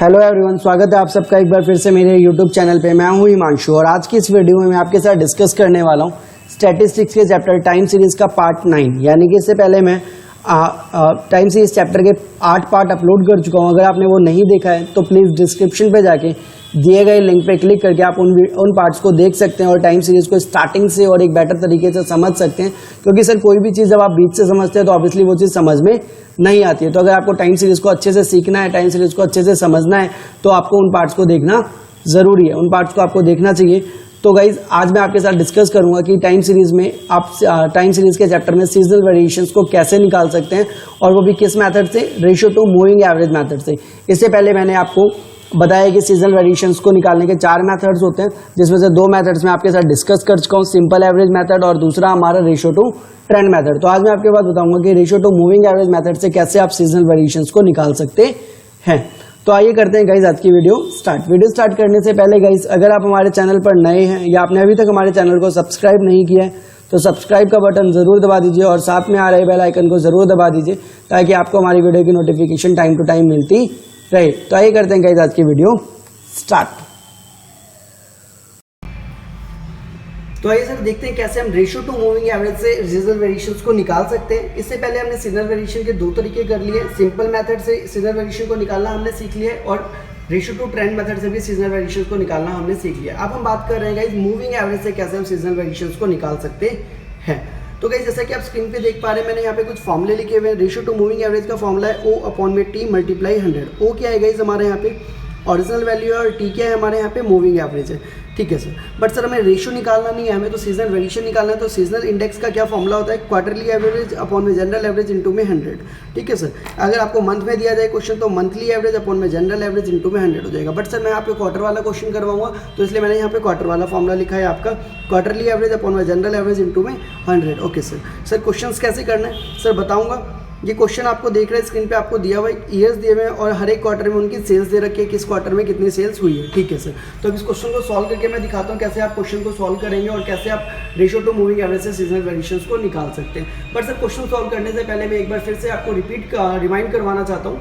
Hello everyone, स्वागत है आप सबका एक बार फिर से मेरे यूट्यूब चैनल पे। मैं हूं हिमांशु और आज की इस वीडियो में मैं आपके साथ डिस्कस करने वाला हूं स्टैटिस्टिक्स के चैप्टर टाइम सीरीज का पार्ट 9। यानी कि इससे पहले मैं टाइम सीरीज चैप्टर के 8 पार्ट अपलोड कर चुका हूं। अगर आपने वो नहीं देखा है तो प्लीज़ डिस्क्रिप्शन पे जाके दिए गए लिंक पे क्लिक करके आप उन पार्ट्स को देख सकते हैं और टाइम सीरीज को स्टार्टिंग से और एक बेटर तरीके से समझ सकते हैं। क्योंकि सर कोई भी चीज़ जब आप बीच से समझते हैं तो ऑब्वियसली वो चीज़ समझ में नहीं आती है। तो अगर आपको टाइम सीरीज को अच्छे से सीखना है, टाइम सीरीज को अच्छे से समझना है तो आपको उन पार्ट्स को देखना ज़रूरी है, उन पार्ट्स को आपको देखना चाहिए। तो गाइज आज मैं आपके साथ डिस्कस करूंगा कि टाइम सीरीज में आप टाइम सीरीज के चैप्टर में सीजनल वेरिएशंस को कैसे निकाल सकते हैं और वो भी किस मेथड से, ratio two moving average method से। इससे पहले मैंने आपको बताया कि सीजनल वेरिएशंस को निकालने के 4 मेथड्स होते हैं, जिसमें से 2 मेथड्स मैं आपके साथ डिस्कस कर चुका हूँ, सिंपल एवरेज मेथड और दूसरा हमारा रेशियो टू ट्रेंड मेथड। तो आज मैं आपके पास बताऊंगा कि ratio two moving average method से कैसे आप सीजनल वेरिएशंस को निकाल सकते हैं। तो आइए करते हैं गाइज आज की वीडियो स्टार्ट करने से पहले गाइज अगर आप हमारे चैनल पर नए हैं या आपने अभी तक हमारे चैनल को सब्सक्राइब नहीं किया है तो सब्सक्राइब का बटन जरूर दबा दीजिए और साथ में आ रहे बेल आइकन को जरूर दबा दीजिए ताकि आपको हमारी वीडियो की नोटिफिकेशन टाइम टू टाइम मिलती रहे। तो आइए करते हैं गाइज आज की वीडियो स्टार्ट। तो आइए सर देखते हैं कैसे हम रेशियो टू मूविंग एवरेज से सीजनल वेरिएशंस को निकाल सकते हैं। इससे पहले हमने सीजनल वेरिएशन के 2 तरीके कर लिए। सिंपल मेथड से सीजनल वेरिएशन को निकालना हमने सीख लिया है और रेशियो टू ट्रेंड मेथड से भी सीजनल वेरिएशंस को निकालना हमने सीख लिया। अब हम बात कर रहे हैं गाइस मूविंग एवरेज से कैसे हम सीजनल वेरिएशंस को निकाल सकते हैं। तो गाइस जैसा कि आप स्क्रीन पे देख पा रहे हैं मैंने यहाँ पे कुछ फॉर्मूले लिखे हुए हैं। रेशियो टू मूविंग एवरेज का फॉर्मूला है O/T मल्टीप्लाई 100। O क्या है गाइस हमारे यहाँ पे ओरिजिनल वैल्यू है और T क्या है हमारे यहाँ पे मूविंग एवरेज है। ठीक है सर, बट सर हमें रेशियो निकालना नहीं है, हमें तो सीजनल वेरिएशन निकालना है। तो सीजनल इंडेक्स का क्या फॉर्मूला होता है, क्वार्टरली एवरेज अपॉन में जनरल एवरेज इनटू में 100। ठीक है सर, अगर आपको मंथ में दिया जाए क्वेश्चन तो मंथली एवरेज अपॉन में जनरल एवरेज इनटू में 100 हो जाएगा। बट सर मैं आपको क्वार्टर वाला क्वेश्चन करवाऊंगा तो इसलिए मैंने यहाँ पे क्वार्टर वाला फॉर्मूला लिखा है आपका क्वार्टरली एवरेज अपॉन में जनरल एवरेज इनटू में 100। ओके सर क्वेश्चन कैसे करना है सर बताऊँगा। ये क्वेश्चन आपको देख रहे हैं स्क्रीन पे, आपको दिया हुआ ईयर्स दिए हुए हैं और हर एक क्वार्टर में उनकी सेल्स दे रखी है, किस क्वार्टर में कितनी सेल्स हुई है। ठीक है सर, तो अब इस क्वेश्चन को सॉल्व करके मैं दिखाता हूँ कैसे आप क्वेश्चन को सॉल्व करेंगे और कैसे आप रेशियो टू मूविंग एवरेज से सीजनल वेरिएशंस को निकाल सकते हैं। बट सर क्वेश्चन सॉल्व करने से पहले मैं एक बार फिर से आपको रिमाइंड करवाना चाहता हूँ।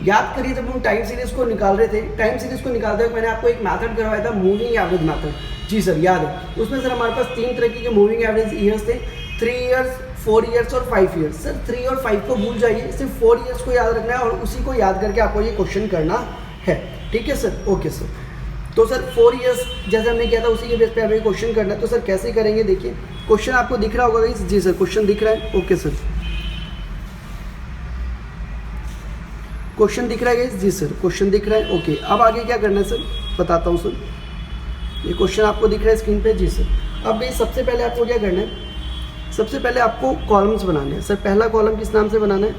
याद करिए जब हम टाइम सीरीज को निकाल रहे थे, टाइम सीरीज को निकालते हुए मैंने आपको एक मैथड करवाया था मूविंग एवरेज मैथड। जी सर याद है, उसमें सर हमारे पास 3 तरह के मूविंग एवरेज ईयर्स थे, 3 ईयर्स, 4 ईयर्स और 5 ईयर्स। सर 3 और 5 को भूल जाइए, सिर्फ 4 ईयर्स को याद रखना है और उसी को याद करके आपको ये क्वेश्चन करना है। ठीक है सर, ओके सर। तो सर 4 ईयर्स जैसे हमने किया था उसी के बेस पे हमें क्वेश्चन करना है। तो सर कैसे करेंगे देखिए, क्वेश्चन आपको दिख रहा होगा गाइस। जी सर क्वेश्चन दिख रहा है, ओके सर क्वेश्चन दिख रहा है गाइस। जी सर क्वेश्चन दिख रहा है, ओके। अब आगे क्या करना है सर बताता हूँ सर। ये क्वेश्चन आपको दिख रहा है स्क्रीन पे। जी सर, अब गाइस सबसे पहले आपको क्या करना है, सबसे पहले आपको कॉलम्स बनाने हैं। सर पहला कॉलम किस नाम से बनाना है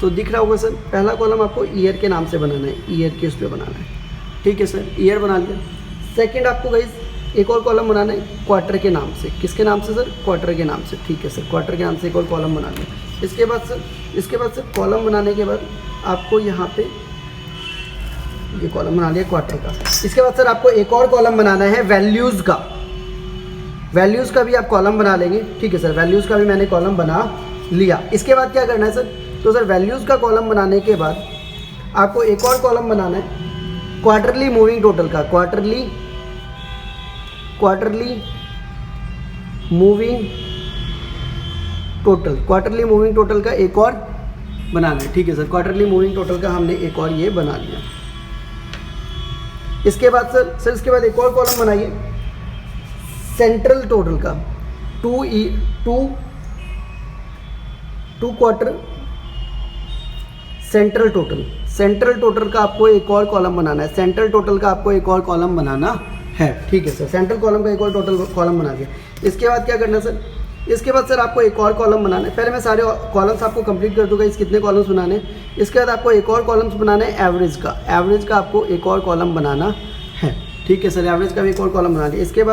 तो दिख रहा होगा सर, पहला कॉलम आपको ईयर के नाम से बनाना है, ईयर के उस पर बनाना है। ठीक है सर, ईयर बना लिया। सेकंड आपको गाइस एक और कॉलम बनाना है क्वार्टर के नाम से। किसके नाम से सर, क्वार्टर के नाम से। ठीक है सर, क्वार्टर के नाम से एक और कॉलम बना लिया। इसके बाद सर कॉलम बनाने के बाद आपको यहाँ पे ये कॉलम बना लिया क्वार्टर का। इसके बाद सर आपको एक और कॉलम बनाना है वैल्यूज़ का। वैल्यूज़ का भी आप कॉलम बना लेंगे। ठीक है सर, वैल्यूज़ का भी मैंने कॉलम बना लिया। इसके बाद क्या करना है सर, तो सर वैल्यूज़ का कॉलम बनाने के बाद आपको एक और कॉलम बनाना है क्वार्टरली मूविंग टोटल का। Quarterly moving total, quarterly moving total का एक और बनाना है। ठीक है सर, क्वार्टरली मूविंग टोटल का हमने एक और ये बना लिया। इसके बाद सर इसके बाद एक और कॉलम बनाइए सेंट्रल टोटल का। 2 क्वार्टर सेंट्रल टोटल का आपको एक और कॉलम बनाना है। सेंट्रल टोटल का आपको एक और कॉलम बनाना है। ठीक है सर, सेंट्रल कॉलम का एक और टोटल कॉलम बना दिया। इसके बाद क्या करना है सर, इसके बाद सर आपको एक और कॉलम बनाना है। पहले मैं सारे कॉलम्स आपको कंप्लीट कर दूंगा, इस कितने कॉलम्स बनाने हैं। इसके बाद आपको एक और कॉलम्स बनाना है एवरेज का आपको एक और कॉलम बनाना है। ठीक है सर, एवरेज का भी एक और कॉलम बना लिया। इसके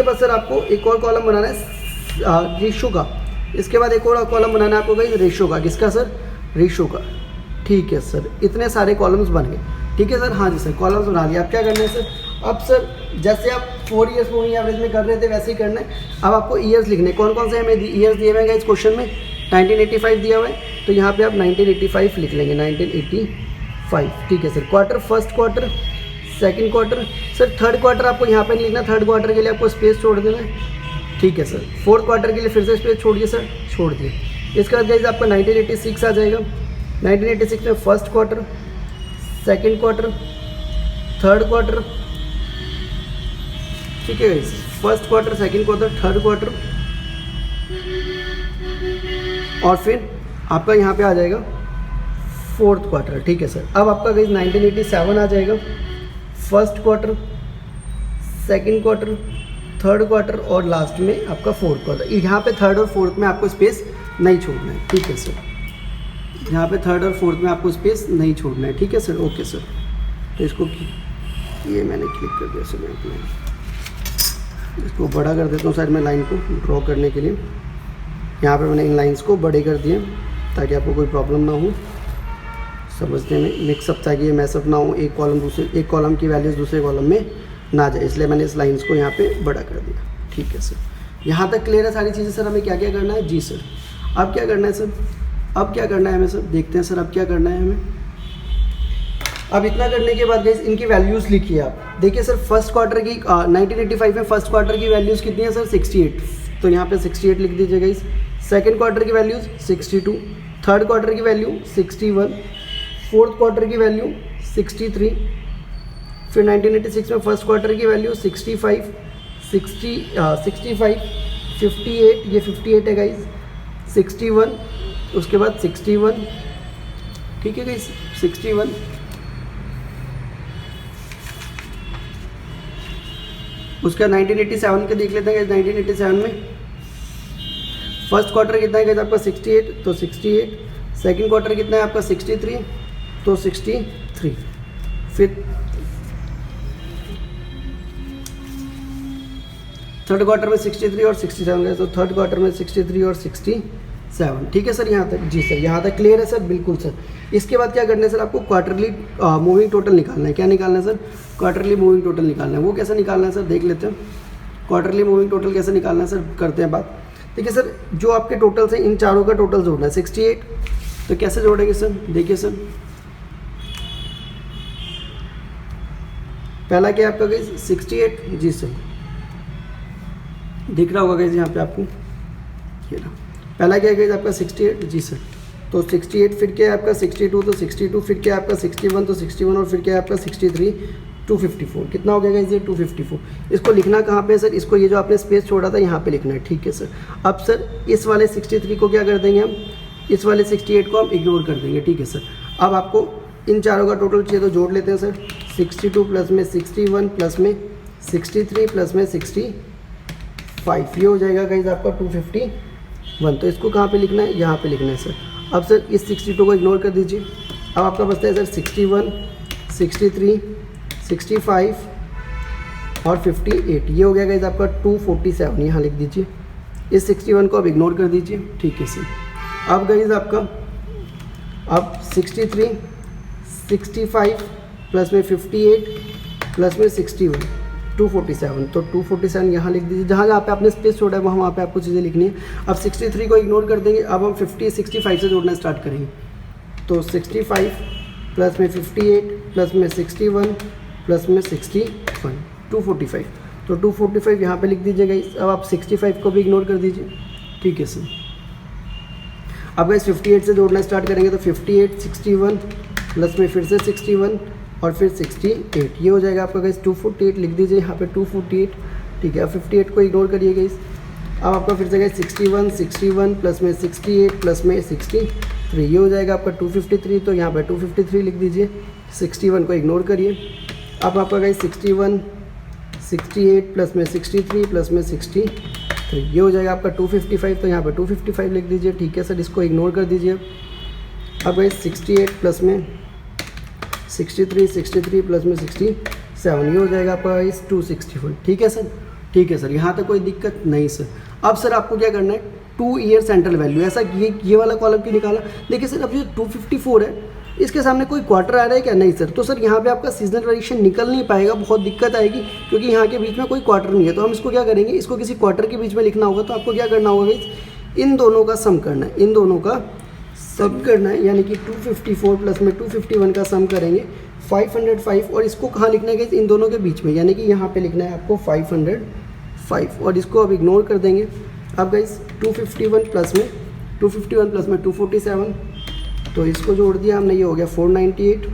बाद सर आपको एक और कॉलम बनाना है रेशो का। इसके बाद एक और कॉलम बनाना है आपको गाइस रेशो का। किसका सर, रेशो का। ठीक है सर, इतने सारे कॉलम्स बन गए। ठीक है सर, हाँ जी सर कॉलम्स बना लिया। अब क्या करना है सर, अब सर जैसे आप 4 ईयर्स मूविंग एवरेज में कर रहे थे वैसे ही करना है। अब आपको ईयर्स लिखने, कौन कौन से हमें ईयर्स दिए हुए हैं इस क्वेश्चन में, 1985 दिया हुआ है तो यहाँ पे आप 1985 लिख लेंगे, 1985 5, ठीक है sir. Quarter, first quarter, second quarter, sir third quarter आपको यहाँ पे नहीं लिखना, थर्ड क्वार्टर के लिए आपको स्पेस छोड़ देना है, ठीक है सर। फोर्थ क्वार्टर के लिए फिर से स्पेस छोड़िए सर, छोड़ दिए। इसके बाद गाइस आपका 1986 आ जाएगा। 1986 में first quarter, second quarter, third quarter, ठीक है guys, first quarter, second quarter, third quarter, और फिर आपका यहाँ पे आ जाएगा फोर्थ क्वार्टर, ठीक है सर। अब आपका गाइस 1987 आ जाएगा। First quarter, second quarter, third quarter और लास्ट में आपका फोर्थ क्वार्टर। यहाँ पे थर्ड और फोर्थ में आपको स्पेस नहीं छोड़ना है, ठीक है सर। यहाँ पे थर्ड और फोर्थ में आपको स्पेस नहीं छोड़ना है, ठीक है सर। ओके सर, तो इसको ये मैंने क्लिक कर दिया सर। मैं अपना इसको बड़ा कर देता हूँ साइड में लाइन को ड्रॉ करने के लिए। यहाँ पे मैंने इन लाइंस को बड़े कर दिए ताकि आपको कोई प्रॉब्लम ना हो समझने में, मिक्सअप, ताकि ये मैसअप ना हो, एक कॉलम की वैल्यूज़ दूसरे कॉलम में ना जाए, इसलिए मैंने इस लाइंस को यहाँ पे बड़ा कर दिया, ठीक है सर। यहाँ तक क्लियर है सारी चीज़ें सर। हमें क्या क्या करना है? जी सर। अब क्या करना है सर? अब क्या करना है हमें सर? देखते हैं सर अब क्या करना है हमें। अब इतना करने के बाद गाइस इनकी वैल्यूज़ लिखिए आप। देखिए सर, फर्स्ट क्वार्टर की 1985 में फर्स्ट क्वार्टर की वैल्यूज़ कितनी है सर? 68, तो यहाँ पे 68 लिख दीजिए गाइस। सेकंड क्वार्टर की वैल्यूज़ 62, थर्ड क्वार्टर की वैल्यू 61, फोर्थ क्वार्टर की वैल्यू 63, फिर 1986 में फर्स्ट क्वार्टर की वैल्यू 65, 58, ये 58 है गाइस, 61, उसके बाद 61, ठीक है गाइस, 61, उसका 1987 के देख लेते हैं। 1987 में फर्स्ट क्वार्टर कितना है आपका? 68, तो 68, सेकंड क्वार्टर कितना है आपका? 63, तो 63, फिर थर्ड क्वार्टर में 63 और 67 गए, तो थर्ड क्वार्टर में 63 और 67, ठीक है सर। यहाँ तक जी सर, यहाँ तक क्लियर है सर? बिल्कुल सर। इसके बाद क्या करना है सर? आपको क्वार्टरली मूविंग टोटल निकालना है। क्या निकालना है सर? क्वार्टरली मूविंग टोटल निकालना है। वो कैसे निकालना है सर? देख लेते हैं। क्वार्टरली मूविंग टोटल कैसे निकालना है सर? करते हैं बात। देखिए सर, जो आपके टोटल्स हैं इन चारों का टोटल जोड़ना है 68, तो कैसे जोड़ेंगे सर? देखिए सर, पहला क्या आपका गाइस? 68, जी सर, दिख रहा होगा गाइस यहाँ पे आपको, ये रहा। पहला क्या है गाइस आपका? 68, जी सर, तो 68, फिर क्या है आपका? 62, तो 62, फिर क्या है आपका? 61, तो 61, और फिर क्या है आपका? 63, 254, कितना हो गया गाइस? ये 254। इसको लिखना कहाँ पे है सर? इसको ये जो आपने स्पेस छोड़ा था यहाँ पे लिखना है, ठीक है सर। अब सर इस वाले 63 को क्या कर देंगे हम? इस वाले 68 को हम इग्नोर कर देंगे, ठीक है सर। अब आपको इन चारों का टोटल चाहिए, तो जोड़ लेते हैं सर। 62 प्लस में 61 प्लस में 63 प्लस में 65, ये हो जाएगा गाइस आपका 251। तो इसको कहाँ पे लिखना है? यहाँ पे लिखना है सर। अब सर इस 62 को इग्नोर कर दीजिए। अब आपका बचता है सर 61, 63, 65 और 58, ये हो गया गाइस आपका 247, यहाँ लिख दीजिए। इस 61 को अब इग्नोर कर दीजिए, ठीक है सर। अब गाइस आपका अब 63, 65 प्लस में 58 प्लस में 61, 247, तो 247 यहाँ लिख दीजिए। जहाँ जहाँ पे आपने स्पेस छोड़ा है वहाँ पे आपको चीज़ें लिखनी है। अब 63 को इग्नोर कर देंगे। अब हम 65 से जोड़ना स्टार्ट करेंगे, तो 65 प्लस में 58 प्लस में 61 प्लस में 61, 245, तो 245 यहाँ पे लिख दीजिएगा। अब आप 65 को भी इग्नोर कर दीजिए, ठीक है सर। अब इस 58 से जोड़ना स्टार्ट करेंगे, तो 58, 61 प्लस में फिर से 61 और फिर 68, ये हो जाएगा आपका गाइस 248, लिख दीजिए यहाँ पे 248, ठीक है। अब 58 को इग्नोर करिए गाइस। अब आपका फिर से गाइस 61, 61 प्लस में 68 प्लस में 63, ये हो जाएगा आपका 253, तो यहाँ पे 253 लिख दीजिए। 61 को इग्नोर करिए। अब आपका गाइस 61, 68 प्लस में 63 प्लस में 63, ये हो जाएगा आपका 255, तो यहाँ पे 255 लिख दीजिए, ठीक है सर। इसको इग्नोर कर दीजिए। अब गाइस 68 प्लस में 63 प्लस में 67, ये हो जाएगा आपका इस 261, ठीक है सर। ठीक है सर, यहाँ तक कोई दिक्कत नहीं सर। अब सर आपको क्या करना है? 2 ईयर सेंट्रल वैल्यू, ऐसा ये वाला कॉलम क्यों निकाला? देखिए सर, अब जो 254 है इसके सामने कोई क्वार्टर आ रहा है क्या? नहीं सर। तो सर यहाँ पे आपका सीजनल वेरिएशन निकल नहीं पाएगा, बहुत दिक्कत आएगी, क्योंकि यहाँ के बीच में कोई क्वार्टर नहीं है। तो हम इसको क्या करेंगे? इसको किसी क्वार्टर के बीच में लिखना होगा। तो आपको क्या करना होगा गाइस? इन दोनों का सम करना है, इन दोनों का सम करना है, यानी कि 254 प्लस में 251 का सम करेंगे 505, और इसको कहाँ लिखना है गाइस, इन दोनों के बीच में, यानी कि यहाँ पे लिखना है आपको 505, और इसको अब इग्नोर कर देंगे। अब गाइस 251 प्लस में 247, तो इसको जोड़ दिया हमने, ये हो गया 498,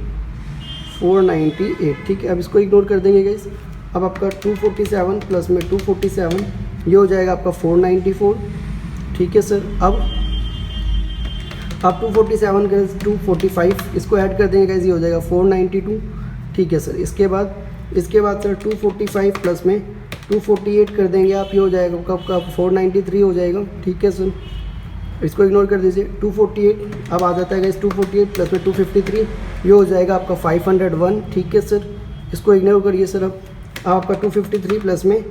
ठीक है। अब इसको इग्नोर कर देंगे गाइस। अब आपका 247 प्लस में 247, ये हो जाएगा आपका 494, ठीक है सर। अब 247 गाइस 245, इसको ऐड कर देंगे गाइस, ये हो जाएगा 492, ठीक है सर। इसके बाद सर 245 प्लस में 248 कर देंगे आप, ये हो जाएगा आपका 493 हो जाएगा, ठीक है सर। इसको इग्नोर कर दीजिए। 248 अब आ जाता है गाइस, 248 प्लस में 253, ये हो जाएगा आपका 501, ठीक है सर। इसको इग्नोर करिए सर। अब आपका 253 प्लस में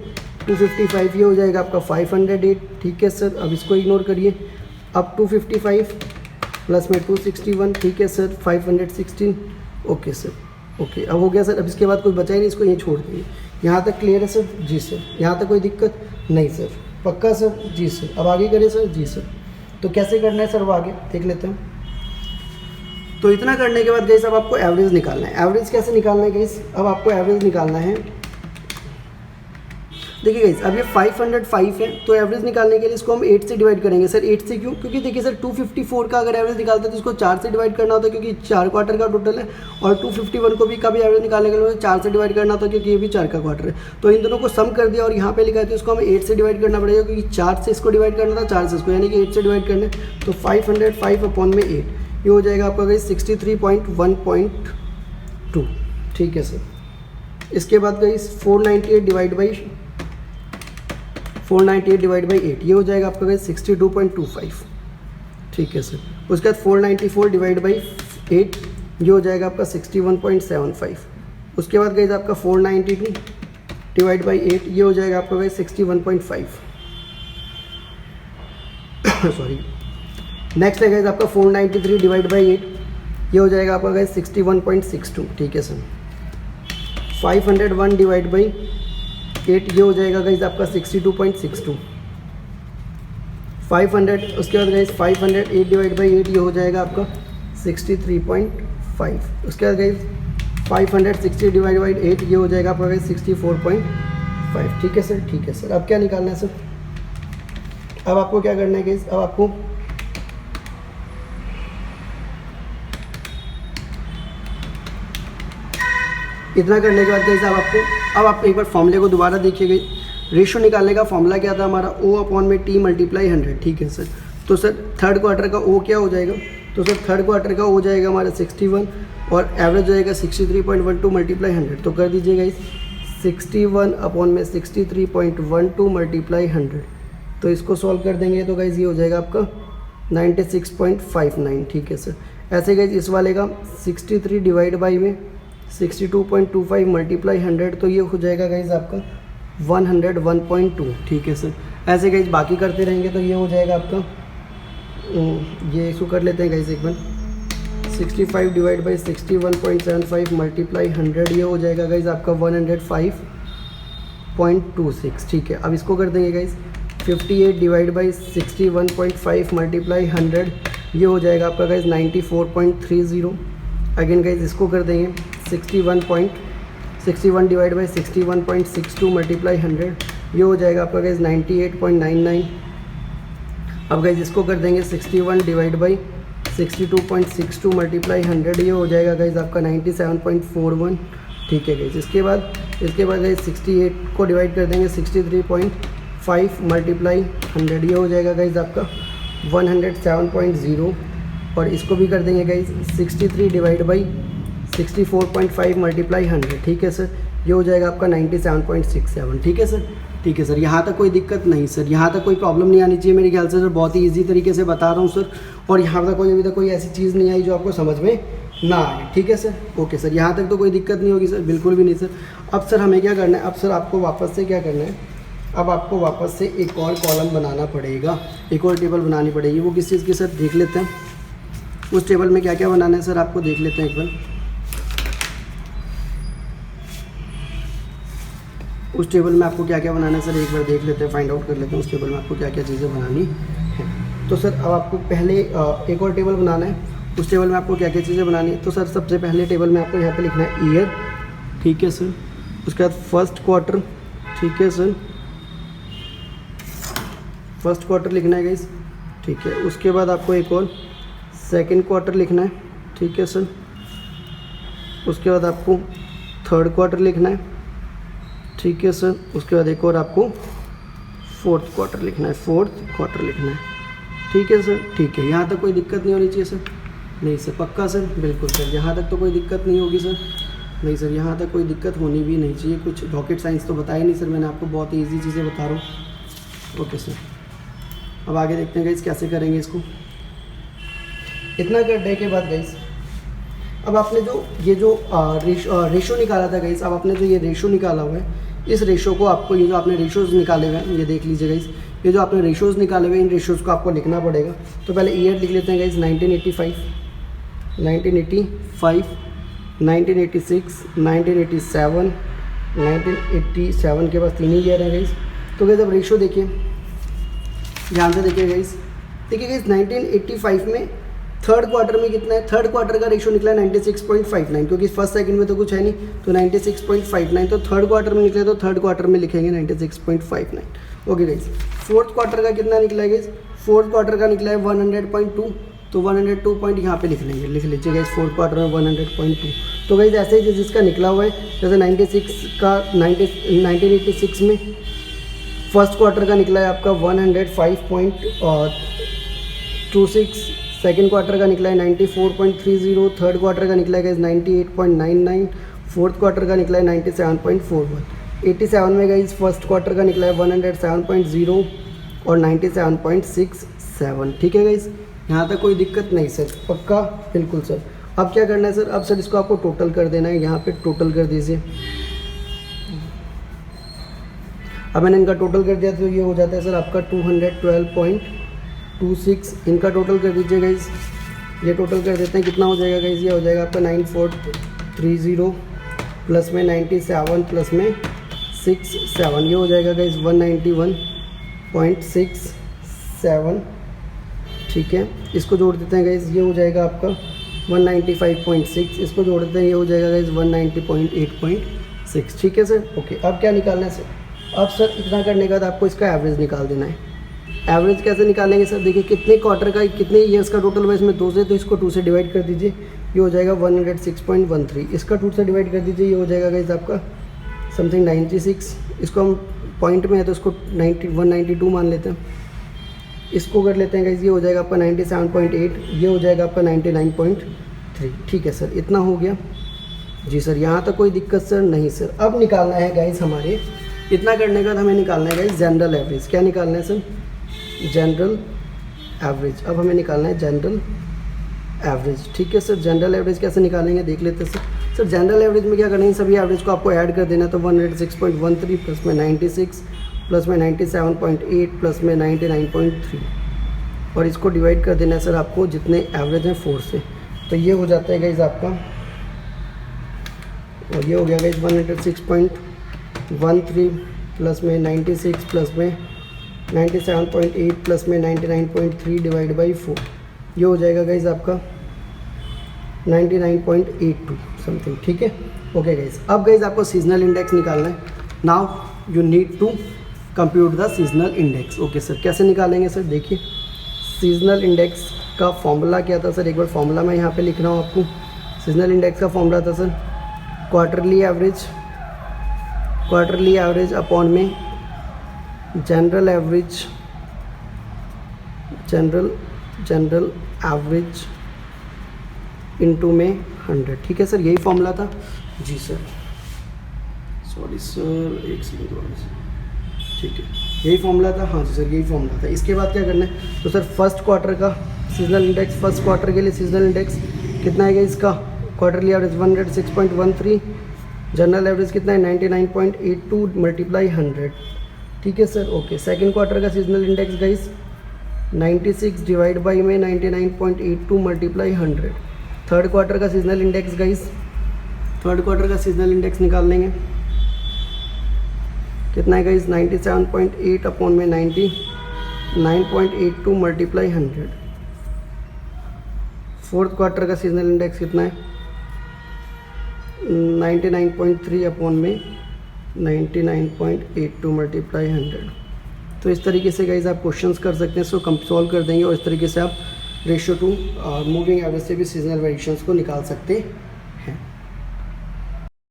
255, ये हो जाएगा आपका 508, ठीक है सर। अब इसको इग्नोर करिए। अब 255 प्लस में 261, ठीक है सर, 516, ओके सर, ओके। अब हो गया सर। अब इसके बाद कोई बचा ही नहीं, इसको यहीं छोड़ देंगे। यहाँ तक क्लियर है सर? जी सर। यहाँ तक कोई दिक्कत नहीं सर? पक्का सर? जी सर। अब आगे करें सर? जी सर। तो कैसे करना है सर, वो आगे देख लेते हैं। तो इतना करने के बाद गाइस अब आपको एवरेज निकालना है। एवरेज कैसे निकालना है गाइस? अब आपको एवरेज निकालना है, देखिए गाइस अब ये 505 है, तो एवरेज निकालने के लिए इसको हम 8 से डिवाइड करेंगे सर। 8 से क्यों? क्योंकि देखिए सर 254 का अगर एवरेज निकालते हैं तो इसको 4 से डिवाइड करना होता है, क्योंकि 4 क्वार्टर का टोटल है, और 251 को भी कभी एवरेज निकालने के लिए 4 से डिवाइड करना होता है, क्योंकि ये भी 4 का क्वार्टर है। तो इन दोनों को सम कर दिया और यहाँ पे लिखा है, तो इसको हमें 8 से डिवाइड करना पड़ेगा, क्योंकि 4 से इसको डिवाइड करना था, 4 से इसको, यानी कि 8 से डिवाइड करना है। तो 505 अपॉन में 8, ये हो जाएगा आपका गाइस 63.1.2, ठीक है सर। इसके बाद गाइस 498 डिवाइड बाई 8, ये हो जाएगा आपका गाइस 62.25, ठीक है सर। उसके बाद 494 डिवाइड बाई 8, ये हो जाएगा आपका 61.75। उसके बाद गाइस आपका 492 डिवाइड बाई 8, ये हो जाएगा आपका गाइस 61.5 सॉरी। नेक्स्ट है गाइस आपका 493 डिवाइड बाई 8, ये हो जाएगा आपका गाइस 61.62, ठीक है सर। 501 डिवाइड बाई 8, ये हो जाएगा गाइस आपका 62.62। 500, उसके बाद गाइस 508 डिवाइड बाई 8, ये हो जाएगा आपका 63.5। उसके बाद गाइस 560 डिवाइड बाई 8, ये हो जाएगा आपका गाइस 64.5, ठीक है सर, ठीक है सर। अब क्या निकालना है सर? अब आपको क्या करना है गाइस? अब आपको इतना करने के बाद गाइस अब आप एक बार फॉर्मूले को दोबारा देखिए गाइस। रेशो निकालने का फॉर्मूला क्या था हमारा? O अपॉन में T मल्टीप्लाई 100, ठीक है सर। तो सर थर्ड क्वार्टर का O क्या हो जाएगा? तो सर थर्ड क्वार्टर का हो जाएगा हमारा 61, और एवरेज हो जाएगा 63.12 मल्टीप्लाई 100। तो कर दीजिए गाइस 61 अपॉन में 63.12 मल्टीप्लाई 100। तो इसको सॉल्व कर देंगे तो गाइस ये हो जाएगा आपका 96.59, ठीक है सर। ऐसे गाइस इस वाले का 63 डिवाइड बाई में 62.25 मल्टीप्लाई 100, तो ये हो जाएगा गाइज आपका 101.2, ठीक है सर। ऐसे गाइज बाकी करते रहेंगे तो ये हो जाएगा आपका, ये इसको कर लेते हैं गाइज एक बार। 65 डिवाइड बाई 61.75 मल्टीप्लाई 100, ये हो जाएगा गाइज आपका 105.26, ठीक है। अब इसको कर देंगे गाइज 58 डिवाइड बाई 61.5 मल्टीप्लाई 100, ये हो जाएगा आपका गाइज 94.30। अगेन गाइज इसको कर देंगे 61 डिवाइड बाई 61.62 मल्टीप्लाई 100, ये हो जाएगा आपका गाइज 98.99। अब गाइज इसको कर देंगे 61 डिवाइड बाई 62.62 मल्टीप्लाई 100, ये हो जाएगा गाइज आपका 97.41, ठीक है गाइज। इसके बाद गाइज 68 को डिवाइड कर देंगे 63.5 मल्टीप्लाई 100, ये हो जाएगा गाइज आपका 107.0। और इसको भी कर देंगे गाइज 63 डिवाइड बाई 64.5 मल्टीप्लाई 100, ठीक है सर, ये हो जाएगा आपका 97.67, ठीक है सर, ठीक है सर। यहाँ तक कोई दिक्कत नहीं सर, यहाँ तक कोई प्रॉब्लम नहीं आनी चाहिए मेरे ख्याल से सर। बहुत ही ईजी तरीके से बता रहा हूँ सर, और यहाँ तक अभी तक कोई ऐसी चीज़ नहीं आई जो आपको समझ में ना आए, ठीक है सर, ओके सर। यहाँ तक तो कोई दिक्कत नहीं होगी सर, बिल्कुल भी नहीं सर। अब सर हमें क्या करना है? अब सर आपको वापस से क्या करना है? अब आपको वापस से एक और कॉलम बनाना पड़ेगा, एक और टेबल बनानी पड़ेगी। वो किस चीज़ की सर देख लेते हैं। उस टेबल में क्या क्या बनाना है सर आपको देख लेते हैं एक बार। उस टेबल में आपको क्या क्या बनाना है सर एक बार देख लेते हैं, फाइंड आउट कर लेते हैं उस टेबल में आपको क्या क्या चीज़ें बनानी है। तो सर अब आपको पहले एक और टेबल बनाना है। उस टेबल में आपको क्या क्या चीज़ें बनानी है, तो सर सबसे पहले टेबल में आपको यहाँ पे लिखना है ईयर, ठीक है सर। उसके बाद फर्स्ट क्वार्टर, ठीक है सर, फर्स्ट क्वार्टर लिखना है गाइस, ठीक है। उसके बाद आपको एक और सेकंड क्वार्टर लिखना है, ठीक है सर। उसके बाद आपको थर्ड क्वार्टर लिखना है, ठीक है सर। उसके बाद एक और आपको फोर्थ क्वार्टर लिखना है, फोर्थ क्वार्टर लिखना है, ठीक है सर। ठीक है, यहाँ तक कोई दिक्कत नहीं होनी चाहिए सर? नहीं सर, पक्का सर? बिल्कुल सर, यहाँ तक तो कोई दिक्कत नहीं होगी सर? नहीं सर, यहाँ तक कोई दिक्कत होनी भी नहीं चाहिए। कुछ रॉकेट साइंस तो बताया नहीं सर मैंने आपको, बहुत ही ईजी चीज़ें बता रहा हूँ। ओके सर, अब आगे देखते हैं गाइस कैसे करेंगे इसको। इतना करने के बाद गाइस अब आपने जो ये जो रेशो निकाला था गाइस, अब आपने जो ये रेशो निकाला हुआ है, इस रेशो को आपको, ये जो आपने रेशोज़ निकाले हुए हैं, ये देख लीजिए गाइस, ये जो आपने रेशोज़ निकाले हुए हैं, इन रेशोज़ को आपको लिखना पड़ेगा। तो पहले ईयर लिख लेते हैं गाइस, 1985, 1985, 1986, 1987, 1987 के पास 3 ही ईयर हैं गाइस। तो गाइस अब रेशो देखिए, ध्यान से देखिए गाइस, देखिए गाइस 1985 में थर्ड क्वार्टर में कितना है, थर्ड क्वार्टर का रेशो निकला है 96.59, क्योंकि फर्स्ट सेकंड में तो कुछ है नहीं, तो 96.59, तो थर्ड क्वार्टर में निकला है, तो थर्ड क्वार्टर में लिखेंगे 96.59। ओके गाइस, फोर्थ क्वार्टर का कितना निकला है गाइस, फोर्थ क्वार्टर का निकला है 100.2, तो 102 पॉइंट यहाँ पे लिख लेंगे, लिख लीजिए गाइस, फोर्थ क्वार्टर में 100.2। तो गाइस ऐसे ही जिसका निकला हुआ है, जैसे 1986 में फर्स्ट क्वार्टर का निकला है आपका 105.26, सेकेंड क्वार्टर का निकला है 94.30, थर्ड क्वार्टर का निकला है 98.99, फोर्थ क्वार्टर का निकला है 97.41, 87 में गाइस फर्स्ट क्वार्टर का निकला है 107.0 और 97.67। ठीक है गाइस, यहाँ तक कोई दिक्कत नहीं सर? पक्का? बिल्कुल सर। अब क्या करना है सर, अब सर इसको आपको टोटल कर देना है, यहाँ पे टोटल कर दीजिए। अब मैंने इनका टोटल कर दिया, तो ये हो जाता है सर आपका 212.26, इनका टोटल कर दीजिए गाइज। ये टोटल कर देते हैं, कितना हो जाएगा गाइज, ये हो जाएगा आपका 9430 प्लस में 97 प्लस में 67, ये हो जाएगा गाइज 191.67। ठीक है, इसको जोड़ देते हैं गाइज, ये हो जाएगा आपका 195.6, इसको जोड़ देते हैं, ये हो जाएगा गाइज 190.8.6। ठीक है सर, ओके। अब क्या निकालना है सर, अब सर इतना करने के बाद आपको इसका एवरेज निकाल देना है। एवरेज कैसे निकालेंगे सर, देखिए कितने क्वार्टर का, कितने ईयर्स का टोटल हुआ इसमें 2 से, तो इसको 2 से डिवाइड कर दीजिए, ये हो जाएगा 106.13। इसका 2 से डिवाइड कर दीजिए, ये हो जाएगा गाइज आपका समथिंग 96। इसको हम पॉइंट में है तो इसको 192 मान लेते हैं। इसको कर लेते हैं गाइज, ये हो जाएगा आपका 97.8, ये हो जाएगा आपका 99.3। ठीक है सर, इतना हो गया जी सर। यहाँ तक कोई दिक्कत सर? नहीं सर। अब निकालना है गाइज हमारे, इतना करने के बाद हमें निकालना है गाइज जनरल एवरेज। क्या निकालना है सर? General average. अब हमें निकालना है जनरल एवरेज। ठीक है सर, जनरल एवरेज कैसे निकालेंगे देख लेते हैं सर। सर जनरल एवरेज में क्या करना है, सभी एवरेज को आपको ऐड कर देना है। तो 106.13 प्लस में 96 प्लस में 97.8 प्लस में 99.3, और इसको डिवाइड कर देना है सर आपको जितने एवरेज हैं 4 से। तो ये हो जाता है गाइज आपका, और ये हो गया गाइज 106.13 प्लस में 96 प्लस में 97.8 प्लस में 99.3 डिवाइड बाई 4, ये हो जाएगा गाइज आपका 99.82 समथिंग। ठीक है, ओके गाइज। अब गाइज आपको सीजनल इंडेक्स निकालना है। Now you need to compute the seasonal index. Okay sir, कैसे निकालेंगे सर? देखिए, सीजनल इंडेक्स का फॉर्मूला क्या था सर, एक बार फॉर्मूला मैं यहाँ पे लिख रहा हूँ आपको। सीजनल इंडेक्स का फॉर्मूला था सर क्वार्टरली एवरेज अपॉन में जनरल एवरेज इनटू में 100। ठीक है सर, यही फॉर्मूला था जी सर। सॉरी सर, एक सेकंड वाले सर। ठीक है, यही फॉर्मूला था, हाँ जी सर, यही फॉर्मूला था। इसके बाद क्या करना है, तो सर फर्स्ट क्वार्टर का सीजनल इंडेक्स, फर्स्ट क्वार्टर के लिए सीजनल इंडेक्स कितना है इसका, क्वार्टरली एवरेज 106.13, जनरल एवरेज कितना है 99.82 मल्टीप्लाई 100। ठीक है सर, ओके। सेकंड क्वार्टर का seasonal index guys 96 divide by में 99.82 मल्टीप्लाई 100। थर्ड क्वार्टर का seasonal index guys, third quarter का सीजनल इंडेक्स निकाल लेंगे, कितना है गाइस 97.8 अपॉन में 90 9.82 मल्टीप्लाई 100। फोर्थ क्वार्टर का सीजनल इंडेक्स कितना है? 99.3 अपॉन में 99.82 मल्टीप्लाई 100। तो इस तरीके से गाइस आप क्वेश्चंस कर सकते हैं, इसको सॉल्व कर देंगे और इस तरीके से आप रेशियो टू मूविंग एवरेज से भी सीजनल वेरिएशंस को निकाल सकते